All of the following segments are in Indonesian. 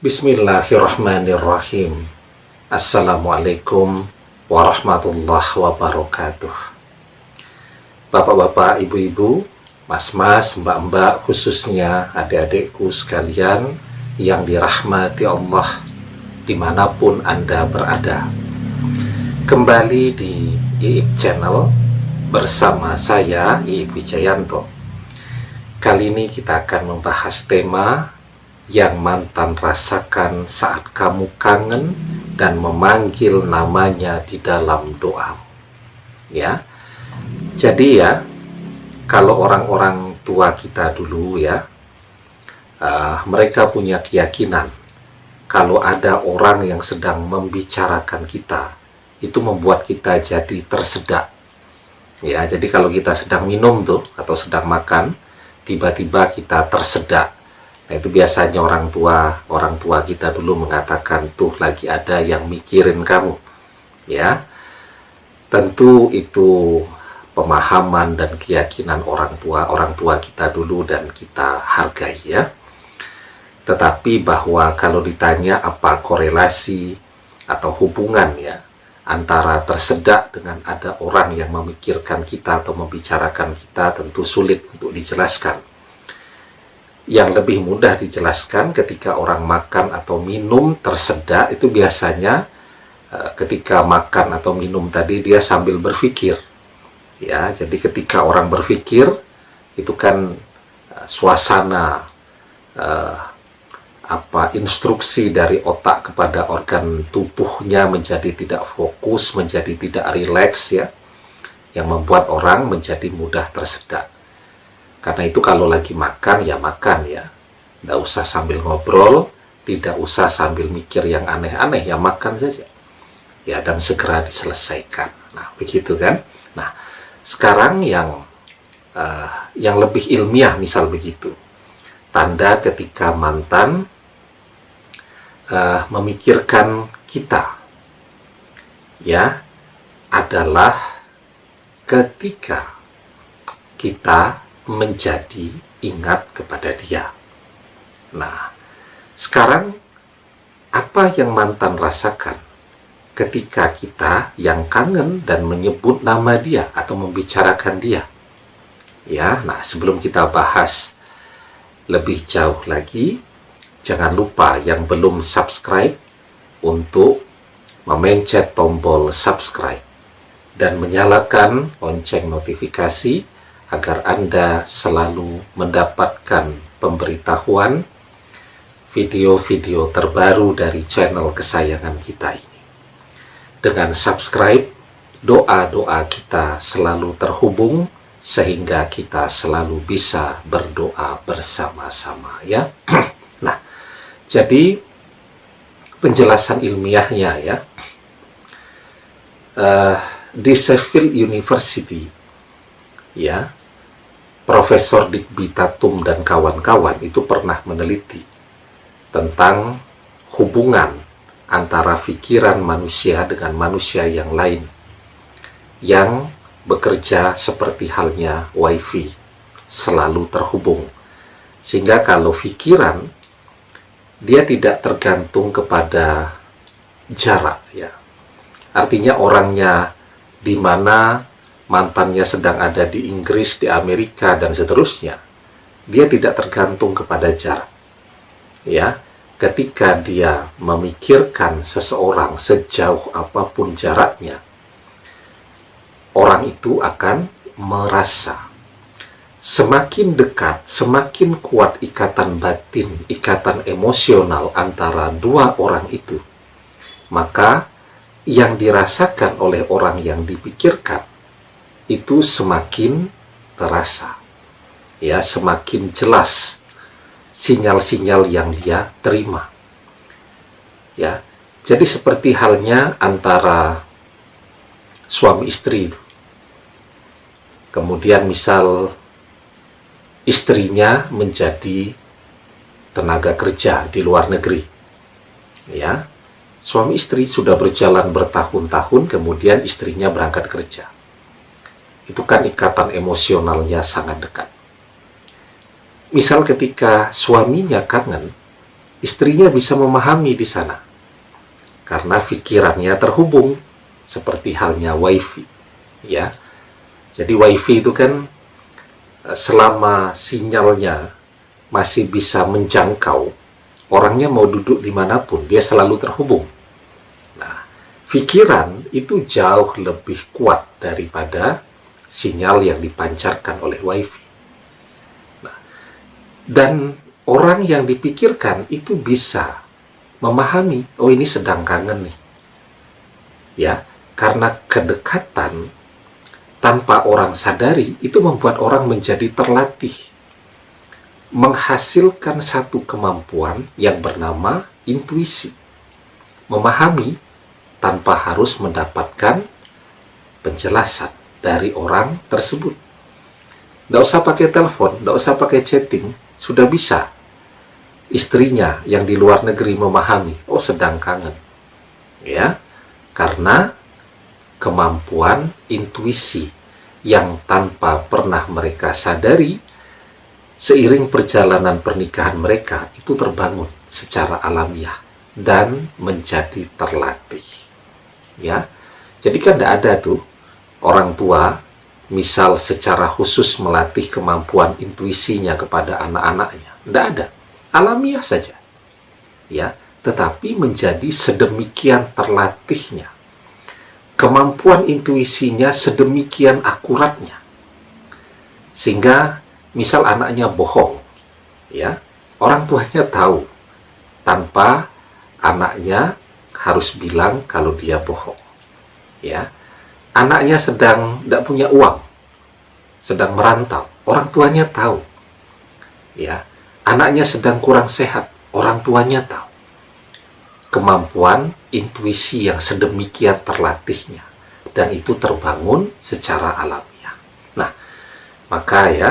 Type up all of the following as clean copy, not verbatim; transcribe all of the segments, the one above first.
Bismillahirrahmanirrahim. Assalamualaikum warahmatullahi wabarakatuh. Bapak-bapak, ibu-ibu, mas-mas, mbak-mbak, khususnya adik-adikku sekalian yang dirahmati Allah dimanapun Anda berada. Kembali di IIP Channel bersama saya, IIP Wijayanto. Kali ini kita akan membahas tema yang mantan rasakan saat kamu kangen dan memanggil namanya di dalam doa. Ya, jadi ya, kalau orang-orang tua kita dulu ya, mereka punya keyakinan kalau ada orang yang sedang membicarakan kita, itu membuat kita jadi tersedak. Ya, jadi kalau kita sedang minum tuh atau sedang makan, tiba-tiba kita tersedak. Nah, itu biasanya orang tua kita dulu mengatakan, tuh lagi ada yang mikirin kamu. Ya, tentu itu pemahaman dan keyakinan orang tua kita dulu dan kita hargai ya. Tetapi bahwa kalau ditanya apa korelasi atau hubungan ya antara tersedak dengan ada orang yang memikirkan kita atau membicarakan kita, tentu sulit untuk dijelaskan. Yang lebih mudah dijelaskan ketika orang makan atau minum tersedak, itu biasanya ketika makan atau minum tadi dia sambil berpikir. Ya, jadi ketika orang berpikir itu kan suasana instruksi dari otak kepada organ tubuhnya menjadi tidak fokus, menjadi tidak rileks ya, yang membuat orang menjadi mudah tersedak. Karena itu kalau lagi makan ya, tidak usah sambil ngobrol, tidak usah sambil mikir yang aneh-aneh, ya makan saja ya, dan segera diselesaikan. Nah, begitu kan. Nah, sekarang yang lebih ilmiah, misal begitu, tanda ketika mantan memikirkan kita ya adalah ketika kita menjadi ingat kepada dia. Nah, sekarang apa yang mantan rasakan ketika kita yang kangen dan menyebut nama dia atau membicarakan dia? Ya, nah sebelum kita bahas lebih jauh lagi, jangan lupa yang belum subscribe untuk memencet tombol subscribe dan menyalakan lonceng notifikasi agar Anda selalu mendapatkan pemberitahuan video-video terbaru dari channel kesayangan kita ini. Dengan subscribe, doa-doa kita selalu terhubung sehingga kita selalu bisa berdoa bersama-sama ya. Nah, jadi penjelasan ilmiahnya ya, di Sheffield University ya, Profesor Digby Tatum dan kawan-kawan itu pernah meneliti tentang hubungan antara pikiran manusia dengan manusia yang lain yang bekerja seperti halnya wifi, selalu terhubung. Sehingga kalau pikiran, dia tidak tergantung kepada jarak ya. Artinya orangnya di mana, mantannya sedang ada di Inggris, di Amerika, dan seterusnya, dia tidak tergantung kepada jarak. Ya, ketika dia memikirkan seseorang sejauh apapun jaraknya, orang itu akan merasa semakin dekat, semakin kuat ikatan batin, ikatan emosional antara dua orang itu, maka yang dirasakan oleh orang yang dipikirkan itu semakin terasa ya, semakin jelas sinyal-sinyal yang dia terima ya. Jadi seperti halnya antara suami istri itu, kemudian misal istrinya menjadi tenaga kerja di luar negeri ya, suami istri sudah berjalan bertahun-tahun, kemudian istrinya berangkat kerja. Itu kan ikatan emosionalnya sangat dekat. Misal ketika suaminya kangen, istrinya bisa memahami di sana karena pikirannya terhubung, seperti halnya wifi, ya. Jadi wifi itu kan selama sinyalnya masih bisa menjangkau, orangnya mau duduk dimanapun, dia selalu terhubung. Nah, pikiran itu jauh lebih kuat daripada sinyal yang dipancarkan oleh wifi. Nah, dan orang yang dipikirkan itu bisa memahami, oh ini sedang kangen nih. Ya, karena kedekatan tanpa orang sadari itu membuat orang menjadi terlatih, menghasilkan satu kemampuan yang bernama intuisi, memahami tanpa harus mendapatkan penjelasan dari orang tersebut. Nggak usah pakai telepon, nggak usah pakai chatting, sudah bisa istrinya yang di luar negeri memahami, oh sedang kangen, ya, karena kemampuan intuisi yang tanpa pernah mereka sadari, seiring perjalanan pernikahan mereka itu terbangun secara alamiah dan menjadi terlatih, ya. Jadi kan tidak ada tuh orang tua misal secara khusus melatih kemampuan intuisinya kepada anak-anaknya, tidak ada, alamiah saja, ya. Tetapi menjadi sedemikian terlatihnya, kemampuan intuisinya sedemikian akuratnya, sehingga misal anaknya bohong, ya, orang tuanya tahu tanpa anaknya harus bilang kalau dia bohong, ya. Anaknya sedang tidak punya uang, sedang merantau, orang tuanya tahu, ya. Anaknya sedang kurang sehat, orang tuanya tahu. Kemampuan intuisi yang sedemikian terlatihnya, dan itu terbangun secara alamiah. Nah, maka ya,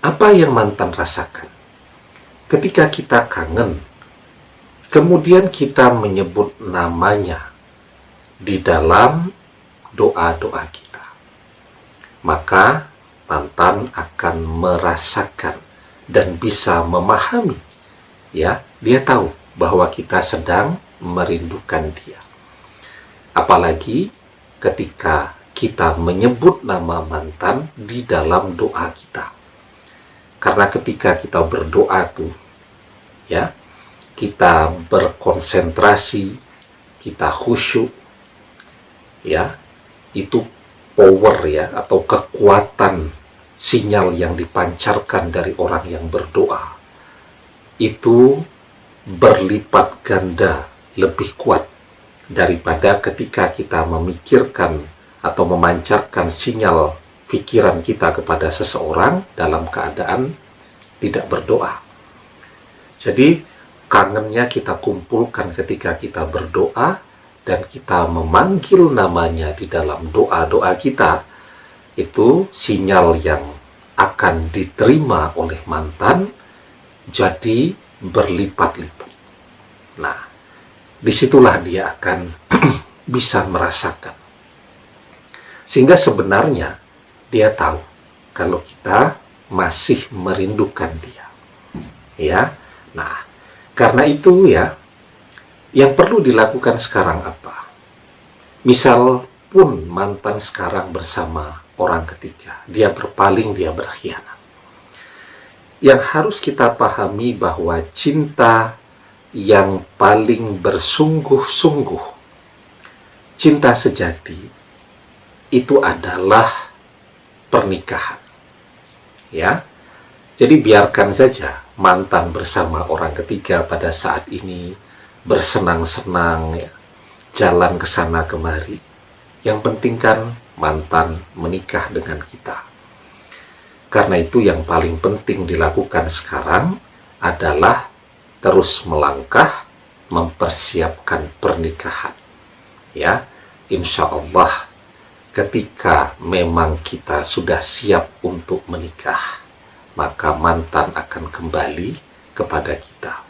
apa yang mantan rasakan ketika kita kangen, kemudian kita menyebut namanya di dalam doa-doa kita, maka mantan akan merasakan dan bisa memahami, ya, dia tahu bahwa kita sedang merindukan dia. Apalagi ketika kita menyebut nama mantan di dalam doa kita. Karena ketika kita berdoa tuh, ya, kita berkonsentrasi, kita khusyuk, ya, itu power, ya, atau kekuatan sinyal yang dipancarkan dari orang yang berdoa itu berlipat ganda lebih kuat daripada ketika kita memikirkan atau memancarkan sinyal pikiran kita kepada seseorang dalam keadaan tidak berdoa. Jadi kangennya kita kumpulkan ketika kita berdoa dan kita memanggil namanya di dalam doa-doa kita, itu sinyal yang akan diterima oleh mantan jadi berlipat-lipat. Nah, disitulah dia akan bisa merasakan. Sehingga sebenarnya dia tahu kalau kita masih merindukan dia. Ya. Nah, karena itu ya, yang perlu dilakukan sekarang apa? Misal pun mantan sekarang bersama orang ketiga, dia berpaling, dia berkhianat. Yang harus kita pahami bahwa cinta yang paling bersungguh-sungguh, cinta sejati, itu adalah pernikahan. Ya, jadi biarkan saja mantan bersama orang ketiga pada saat ini bersenang-senang, ya, jalan ke sana kemari. Yang penting kan mantan menikah dengan kita. Karena itu yang paling penting dilakukan sekarang adalah terus melangkah mempersiapkan pernikahan. Ya, insya Allah ketika memang kita sudah siap untuk menikah, maka mantan akan kembali kepada kita.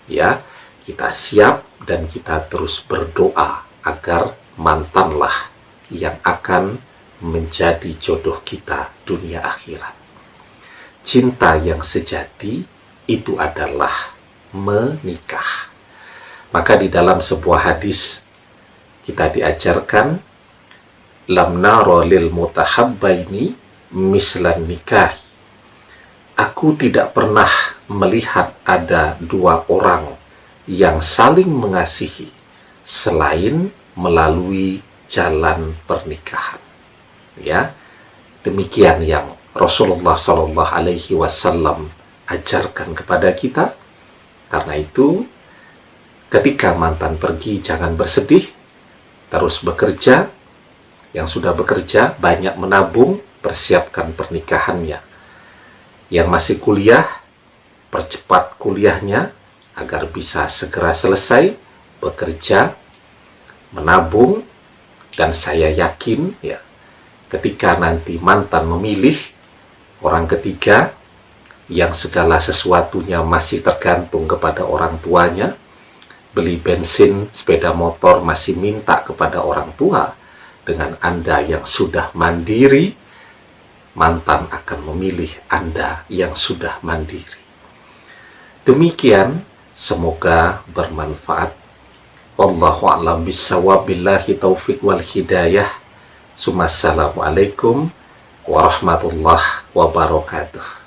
Ya, kita siap dan kita terus berdoa agar mantanlah yang akan menjadi jodoh kita dunia akhirat. Cinta yang sejati itu adalah menikah. Maka di dalam sebuah hadis kita diajarkan, lam naro lil mutahabbaini mislan nikah. Aku tidak pernah melihat ada dua orang yang saling mengasihi selain melalui jalan pernikahan. Ya, demikian yang Rasulullah Shallallahu Alaihi Wasallam ajarkan kepada kita. Karena itu, ketika mantan pergi jangan bersedih, terus bekerja. Yang sudah bekerja banyak menabung, persiapkan pernikahannya. Yang masih kuliah, percepat kuliahnya agar bisa segera selesai, bekerja, menabung, dan saya yakin ya, ketika nanti mantan memilih orang ketiga yang segala sesuatunya masih tergantung kepada orang tuanya, beli bensin, sepeda motor masih minta kepada orang tua, dengan Anda yang sudah mandiri, mantan akan memilih Anda yang sudah mandiri. Demikian, semoga bermanfaat. Wallahu a'lam bishawab, billahi taufiq wal hidayah. Assalamualaikum warahmatullahi wabarakatuh.